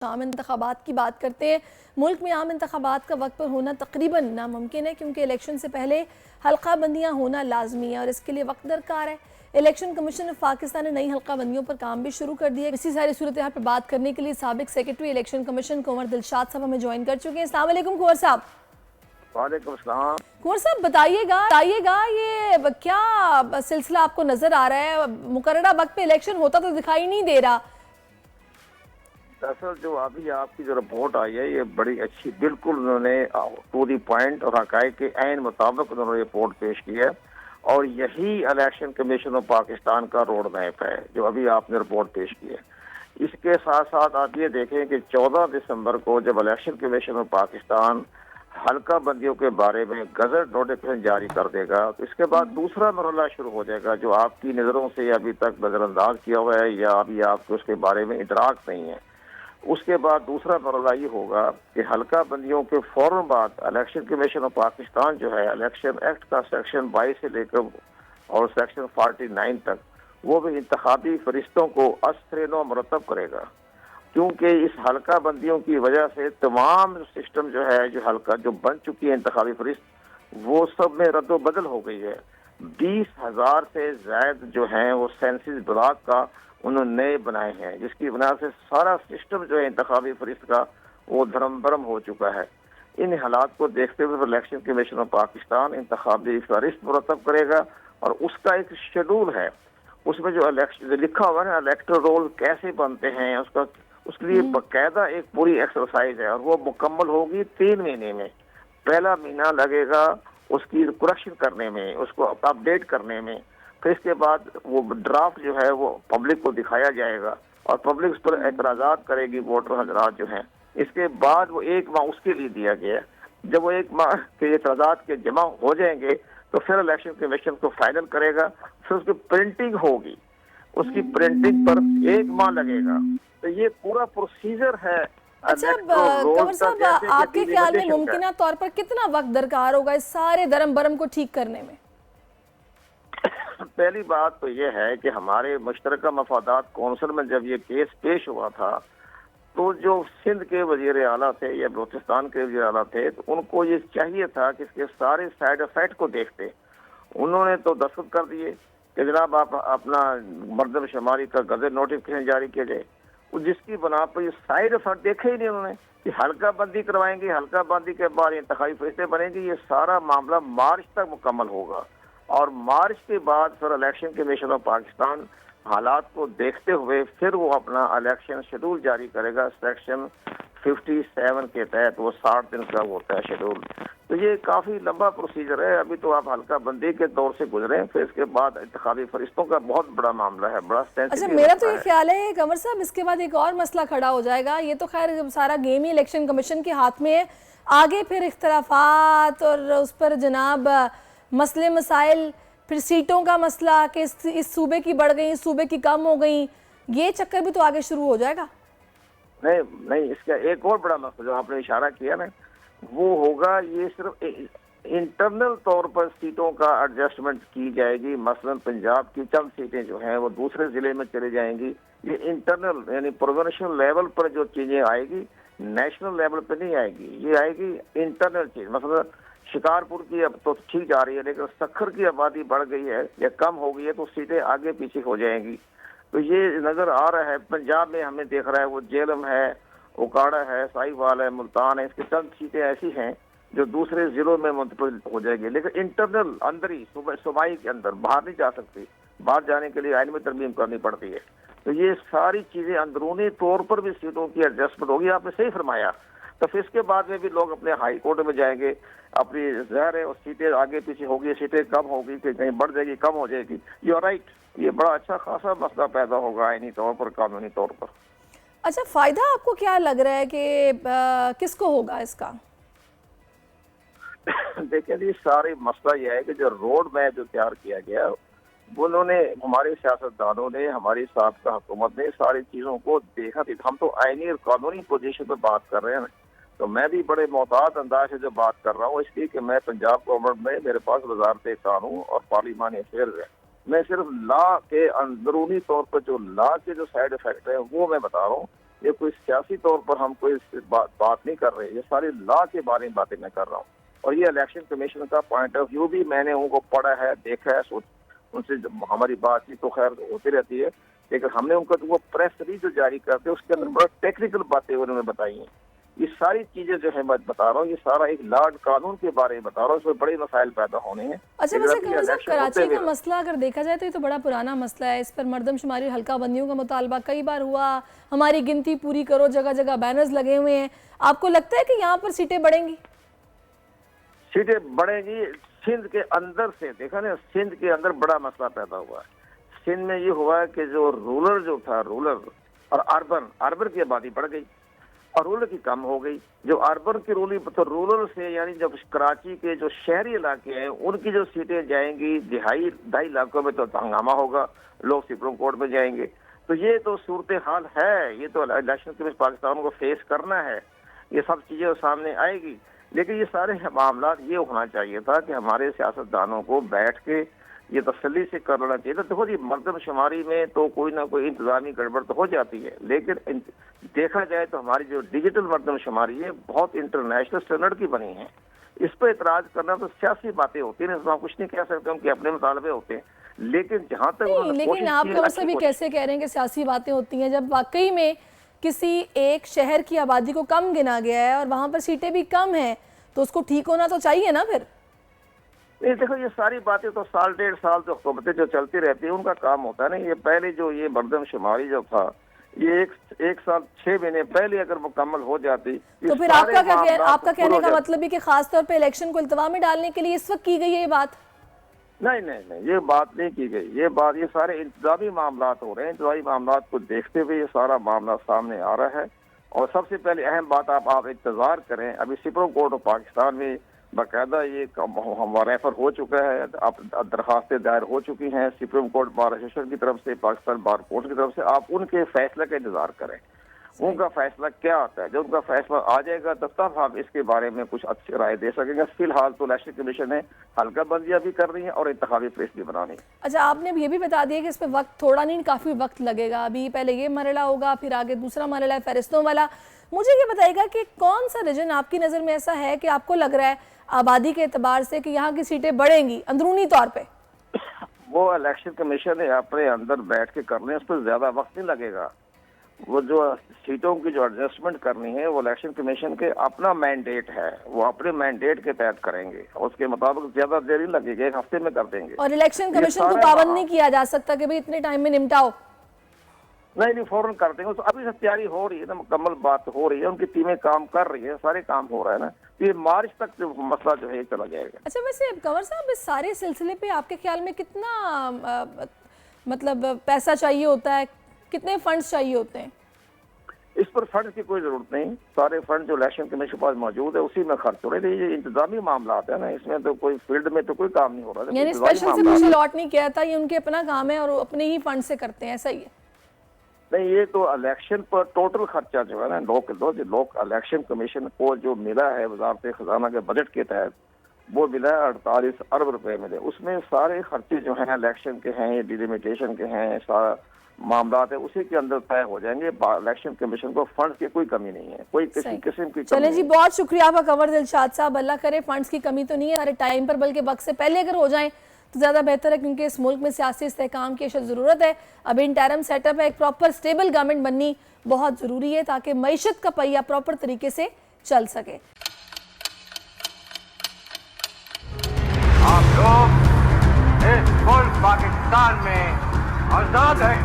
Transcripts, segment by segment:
عام انتخابات کی بات کرتے ہیں۔ ملک میں عام انتخابات کا وقت پر ہونا تقریباً ناممکن ہے کیونکہ الیکشن سے پہلے حلقہ بندیاں ہونا لازمی ہے اور اس کے لیے وقت درکار ہے۔ الیکشن کمیشن آف پاکستان نے نئی حلقہ بندیوں پر کام بھی شروع کر دیا ہے۔ اسی ساری صورتحال پر بات کرنے کے لیے سابق سیکرٹری الیکشن کمیشن کنور دلشاد صاحب ہمیں جوائن کر چکے ہیں۔ السلام علیکم کنور صاحب۔ وعلیکم السلام۔ کنور صاحب بتائیے گا یہ کیا سلسلہ آپ کو نظر آ رہا ہے؟ مقررہ وقت پہ الیکشن ہوتا تو دکھائی نہیں دے رہا۔ دراصل جو ابھی آپ کی جو رپورٹ آئی ہے یہ بڑی اچھی، بالکل انہوں نے پوری پوائنٹ اور حقائق کے عین مطابق انہوں نے رپورٹ پیش کی ہے اور یہی الیکشن کمیشن آف پاکستان کا روڈ میپ ہے جو ابھی آپ نے رپورٹ پیش کی ہے۔ اس کے ساتھ ساتھ آپ یہ دیکھیں کہ 14 دسمبر کو جب الیکشن کمیشن آف پاکستان حلقہ بندیوں کے بارے میں گزٹ نوٹیفکیشن جاری کر دے گا تو اس کے بعد دوسرا مرحلہ شروع ہو جائے گا جو آپ کی نظروں سے ابھی تک نظر انداز کیا ہوا ہے یا ابھی آپ کو اس کے بارے میں ادراک نہیں ہے۔ اس کے بعد دوسرا مرحلہ یہ ہوگا کہ حلقہ بندیوں کے فوراً بعد الیکشن کمیشن آف پاکستان جو ہے الیکشن ایکٹ کا سیکشن 22 سے لے کر اور سیکشن 49 تک وہ بھی انتخابی فرشتوں کو اثر نو مرتب کرے گا، کیونکہ اس حلقہ بندیوں کی وجہ سے تمام سسٹم جو ہے جو حلقہ جو بن چکی ہے انتخابی فرشت وہ سب میں رد و بدل ہو گئی ہے۔ 20,000 سے زائد جو ہیں وہ سینسز بلاک کا انہوں نے نئے بنائے ہیں جس کی بنا سے سارا سسٹم جو ہے انتخابی فرشت کا وہ دھرم برم ہو چکا ہے۔ ان حالات کو دیکھتے ہوئے الیکشن کمیشن آف پاکستان انتخابی فہرست مرتب کرے گا اور اس کا ایک شیڈول ہے، اس میں جو لکھا ہوا ہے نا الیکٹرل رول کیسے بنتے ہیں اس کے لیے باقاعدہ ایک پوری ایکسرسائز ہے اور وہ مکمل ہوگی 3 مہینے میں۔ پہلا مہینہ لگے گا اس کی کریکشن کرنے میں، اس کو اپڈیٹ کرنے میں، پھر اس کے بعد وہ ڈرافٹ جو ہے وہ پبلک کو دکھایا جائے گا اور پبلک اس پر اعتراضات کرے گی، ووٹر حضرات جو ہیں۔ اس کے بعد وہ 1 ماہ اس کے لیے دیا گیا ہے۔ جب وہ 1 ماہ کے اعتراضات کے جمع ہو جائیں گے تو پھر الیکشن کمیشن کو فائنل کرے گا، پھر اس کی پرنٹنگ ہوگی، اس کی پرنٹنگ پر 1 ماہ لگے گا۔ تو یہ پورا پروسیجر ہے۔ اچھا کنور صاحب، آپ کے خیال میں ممکنہ طور پر کتنا وقت درکار ہوگا اس سارے درم برم کو ٹھیک کرنے میں؟ پہلی بات تو یہ ہے کہ ہمارے مشترکہ مفادات کونسل میں جب یہ کیس پیش ہوا تھا تو جو سندھ کے وزیر اعلیٰ تھے یا بلوچستان کے وزیر اعلیٰ تھے تو ان کو یہ چاہیے تھا کہ اس کے سارے سائیڈ افیکٹ کو دیکھتے۔ انہوں نے تو دستخط کر دیے کہ جناب آپ اپنا مردم شماری کا گزٹ نوٹیفکیشن جاری کیا جائے، جس کی بنا پر یہ سائیڈ افیکٹ دیکھے ہی نہیں انہوں نے کہ حلقہ بندی کروائیں گے، حلقہ بندی کے بعد انتخابی فرشتے بنیں گے۔ یہ سارا معاملہ مارچ تک مکمل ہوگا اور مارچ کے بعد پھر الیکشن کمیشن آف پاکستان حالات کو دیکھتے ہوئے پھر وہ اپنا الیکشن شیڈول جاری کرے گا۔ سیکشن 57 کے تحت وہ 60 دن کا ہوتا ہے شیڈول۔ تو یہ کافی لمبا پروسیجر ہے۔ ابھی تو آپ حلقہ بندی کے دور سے گزرے، پھر اس کے بعد انتخابی فرشتوں کا بہت بڑا معاملہ ہے، بڑا سینسٹیو۔ اچھا میرا تو یہ خیال ہے کنور صاحب اس کے بعد ایک اور مسئلہ کھڑا ہو جائے گا۔ یہ تو خیر سارا گیم ہی الیکشن کمیشن کے ہاتھ میں ہے، آگے پھر اختلافات اور اس پر جناب مسئلے مسائل، پھر سیٹوں کا مسئلہ کہ اس صوبے کی بڑھ گئیں، اس صوبے کی کم ہو گئیں، یہ چکر بھی تو آگے شروع ہو جائے گا۔ نہیں، اس کا ایک اور بڑا مسئلہ جو آپ نے اشارہ کیا نا وہ ہوگا، یہ صرف انٹرنل طور پر سیٹوں کا ایڈجسٹمنٹ کی جائے گی۔ مثلا پنجاب کی چند سیٹیں جو ہیں وہ دوسرے ضلع میں چلے جائیں گی۔ یہ انٹرنل یعنی پروونشل لیول پر جو چیزیں آئے گی نیشنل لیول پہ نہیں آئے گی، یہ آئے گی انٹرنل چیز۔ مثلا شکارپور کی اب تو ٹھیک جا رہی ہے لیکن سکھر کی آبادی بڑھ گئی ہے یا کم ہو گئی ہے تو سیٹیں آگے پیچھے ہو جائیں گی۔ تو یہ نظر آ رہا ہے پنجاب میں ہمیں دیکھ رہا ہے وہ جیلم ہے، اوکاڑا ہے، ساہیوال ہے، ملتان ہے، اس کی چند سیٹیں ایسی ہیں جو دوسرے ضلعوں میں منتقل ہو جائے گی، لیکن انٹرنل اندر ہی صوبائی کے اندر باہر نہیں جا سکتی، باہر جانے کے لیے آئین میں ترمیم کرنی پڑتی ہے۔ تو یہ ساری چیزیں اندرونی طور پر بھی سیٹوں کی ایڈجسٹمنٹ ہوگی۔ آپ نے صحیح فرمایا۔ تو پھر اس کے بعد میں بھی لوگ اپنے ہائی کورٹ میں جائیں گے، اپنی ظاہر ہے سیٹیں آگے پیچھے ہوگی، سیٹیں کم ہوگی کہ کہیں بڑھ جائے گی کم ہو جائے گی۔ یو آر رائٹ، یہ بڑا اچھا خاصا مسئلہ پیدا ہوگا آئینی طور پر، قانونی طور پر۔ اچھا فائدہ آپ کو کیا لگ رہا ہے کہ کس کو ہوگا اس کا؟ دیکھیں جی، سارے مسئلہ یہ ہے کہ جو روڈ میپ جو تیار کیا گیا انہوں نے ہمارے سیاستدانوں نے، ہماری سابقہ حکومت نے ساری چیزوں کو دیکھا تھی۔ ہم تو آئینی اور قانونی پوزیشن پہ بات کر رہے ہیں، تو میں بھی بڑے محتاط انداز سے جو بات کر رہا ہوں اس لیے کہ میں پنجاب گورنمنٹ میں میرے پاس وزارت قانون اور پارلیمانی افیئرز ہے۔ میں صرف لا کے اندرونی طور پر جو لا کے جو سائیڈ افیکٹ ہے وہ میں بتا رہا ہوں یہ کوئی سیاسی طور پر ہم کوئی بات نہیں کر رہے، یہ ساری لا کے بارے میں باتیں میں کر رہا ہوں. اور یہ الیکشن کمیشن کا پوائنٹ آف ویو بھی میں نے ان کو پڑھا ہے، دیکھا ہے، ان سے ہماری بات چیت تو خیر ہوتی رہتی ہے، لیکن ہم نے ان کو وہ پریس ریلیز جو جاری کرتے ہیں اس کے اندر بڑا ٹیکنیکل باتیں انہوں نے بتائی ہیں. یہ ساری چیزیں جو ہے میں بتا رہا ہوں، یہ سارا ایک لاڈ قانون کے بارے میں بتا رہا ہوں، اس میں بڑے مسائل پیدا ہونے ہیں. اچھا ویسے کنور صاحب کراچی کا مسئلہ اگر دیکھا جائے تو یہ تو بڑا پرانا مسئلہ ہے، اس پر مردم شماری حلقہ بندیوں کا مطالبہ کئی بار ہوا، ہماری گنتی پوری کرو، جگہ جگہ بینرز لگے ہوئے ہیں. آپ کو لگتا ہے کہ یہاں پر سیٹیں بڑھیں گی؟ سیٹیں بڑھیں گی. سندھ کے اندر سے دیکھا نا، سندھ کے اندر بڑا مسئلہ پیدا ہوا ہے. سندھ میں یہ ہوا ہے کہ جو رولر جو تھا، رولر اور اربن کی آبادی بڑھ گئی اور رولر کی کم ہو گئی. جو اربن کی رولر سے یعنی جب کراچی کے جو شہری علاقے ہیں ان کی جو سیٹیں جائیں گی دہائی علاقوں میں تو ہنگامہ ہوگا، لوگ سپریم کورٹ میں جائیں گے. تو یہ تو صورتحال ہے، یہ تو الیکشن کمیشن پاکستان کو فیس کرنا ہے، یہ سب چیزیں سامنے آئے گی. لیکن یہ سارے معاملات یہ ہونا چاہیے تھا کہ ہمارے سیاستدانوں کو بیٹھ کے یہ تسلی سے کر لینا چاہیے تھا. دیکھو جی، مردم شماری میں تو کوئی نہ کوئی انتظامی گڑبڑ تو ہو جاتی ہے، لیکن دیکھا جائے تو ہماری جو ڈیجیٹل مردم شماری ہے بہت انٹرنیشنل اسٹینڈرڈ کی بنی ہے. اس پہ اعتراض کرنا تو سیاسی باتیں ہوتی ہیں، اس میں ہم کچھ نہیں کہہ سکتے، ان کے اپنے مطالبے ہوتے ہیں. لیکن جہاں تک لیکن آپ کنور صاحب بھی کیسے کہہ رہے ہیں کہ سیاسی باتیں ہوتی ہیں جب واقعی میں کسی ایک شہر کی آبادی کو کم گنا گیا ہے اور وہاں پر سیٹیں بھی کم ہیں تو اس کو ٹھیک ہونا تو چاہیے نا پھر؟ نہیں دیکھو، یہ ساری باتیں تو سال ڈیڑھ سال جو حکومتیں جو چلتی رہتی ہیں ان کا کام ہوتا ہے نا. یہ پہلے جو یہ مردم شماری جو تھا یہ ایک سال 6 مہینے پہلے اگر مکمل ہو جاتی تو پھر آپ کا کہنے کا مطلب ہے کہ خاص طور پہ الیکشن کو التوا میں ڈالنے کے لیے اس وقت کی گئی ہے یہ بات؟ نہیں، یہ بات نہیں کی گئی. یہ سارے انتظامی معاملات ہو رہے ہیں. انتظامی معاملات کو دیکھتے ہوئے یہ سارا معاملہ سامنے آ رہا ہے. اور سب سے پہلے اہم بات آپ انتظار کریں، ابھی سپریم کورٹ آف پاکستان میں باقاعدہ یہ ریفر ہو چکا ہے، درخواستیں دائر ہو چکی ہیں سپریم کورٹ بار ایسوسیشن کی طرف سے، پاکستان بار کورٹ کی طرف سے. آپ ان کے فیصلے کا انتظار کریں، ان کا فیصلہ کیا آتا ہے. جب ان کا فیصلہ آ جائے گا تب آپ اس کے بارے میں کچھ اچھی رائے دے سکیں گے. فی الحال تو الیکشن کمیشن نے حلقہ بندیاں بھی کر رہی ہیں اور انتخابی فیس بھی بنانی. اچھا، آپ نے یہ بھی بتا دیا کہ اس پہ وقت تھوڑا نہیں کافی وقت لگے گا. ابھی پہلے یہ مرحلہ ہوگا، پھر آگے دوسرا مرحلہ ہے فہرستوں والا. مجھے یہ بتائے گا کہ کون سا ریجن آپ کی نظر میں ایسا ہے کہ آپ کو لگ رہا ہے آبادی کے اعتبار سے کہ یہاں کی سیٹیں بڑھیں گی اندرونی طور پہ؟ وہ الیکشن کمیشن نے اپنے اندر بیٹھ کے کرنے، اس پہ زیادہ وقت نہیں لگے گا. وہ جو سیٹوں کی جو ایڈجسٹمنٹ کرنی ہے وہ الیکشن کمیشن کے اپنا مینڈیٹ ہے، وہ اپنے مینڈیٹ کے تحت کریں گے. اس کے مطابق زیادہ دیر نہیں لگے گی، 1 ہفتے میں کر دیں گے. اور الیکشن کمیشن کو پابند نہیں کیا جا سکتا کہ بھئی اتنے ٹائم میں نمٹاؤ؟ نہیں، فوراً کر دیں گے. تو ابھی سے تیاری ہو رہی ہے نا، مکمل بات ہو رہی ہے، ان کی ٹیمیں کام کر رہی ہے، سارے کام ہو رہا ہے نا. یہ مارچ تک جو مسئلہ جو ہے چلا جائے گا. اچھا، ویسے کنور صاحب اس سارے سلسلے پہ آپ کے خیال میں کتنا مطلب پیسہ چاہیے ہوتا ہے، کتنے فنڈز چاہیے ہوتے ہیں؟ اس پر فنڈ کی کوئی ضرورت نہیں. سارے فنڈ جو الیکشن کمیشن کے پاس موجود ہے اسی میں خرچ ہو رہے ہیں. یہ انتظامی معاملات ہیں نا، اس میں تو کوئی فیلڈ میں تو کوئی کام نہیں ہو رہا. یعنی اسپیشل سے کچھ الاٹ نہیں کیا تھا، یہ ان کے اپنا کام ہے اور اپنے ہی فنڈ سے کرتے ہیں، ایسا ہی ہے؟ نہیں، یہ تو الیکشن پر ٹوٹل خرچہ جو ہے نا لوک الیکشن کمیشن کو جو ملا ہے وزارت خزانہ کے بجٹ کے تحت وہ ملا ہے 48 ارب روپے ملے. اس میں سارے خرچے جو ہیں الیکشن کے ہیں، ڈیلیمیٹیشن کے ہیں، سارا معاملات ہے اسی کے اندر طے ہو جائیں گے. الیکشن کمیشن کو فنڈز کی کوئی کمی نہیں ہے، کوئی کسی قسم کی. چلیں جی، بہت شکریہ آپ کا کنور دلشاد صاحب. اللہ کرے فنڈز کی کمی تو نہیں ہے، سارے ٹائم پر بلکہ وقت سے پہلے اگر ہو جائیں تو زیادہ بہتر ہے، کیونکہ اس ملک میں سیاسی استحکام کی اشد ضرورت ہے. اب انٹرم سیٹ اپ ہے، ایک پراپر سٹیبل گورنمنٹ بننی بہت ضروری ہے تاکہ معیشت کا پہیہ پراپر طریقے سے چل سکے. آپ لوگ اس ملک پاکستان میں آزاد ہیں.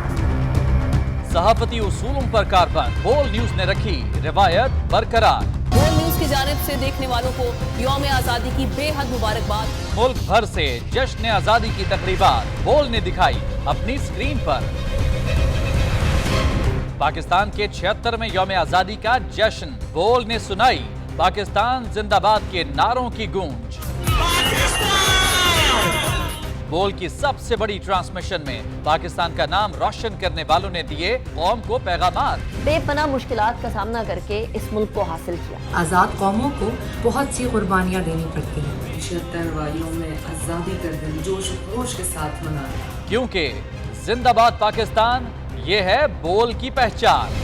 صحافتی اصولوں پر کاربند بول نیوز نے رکھی روایت برقرار. بول نیوز کی جانب سے دیکھنے والوں کو یوم آزادی کی بے حد مبارکباد. ملک بھر سے جشن آزادی کی تقریبات بول نے دکھائی اپنی سکرین پر. پاکستان کے 76ویں یوم آزادی کا جشن بول نے سنائی پاکستان زندہ باد کے نعروں کی گونج. بول کی سب سے بڑی ٹرانسمیشن میں پاکستان کا نام روشن کرنے والوں نے دیے قوم کو پیغامات. بے پناہ مشکلات کا سامنا کر کے اس ملک کو حاصل کیا. آزاد قوموں کو بہت سی قربانیاں دینی پڑتی ہیں. 76 واریوں میں آزادی کا دن جوش و خروش کے ساتھ منایا. کیونکہ زندہ باد پاکستان یہ ہے بول کی پہچان.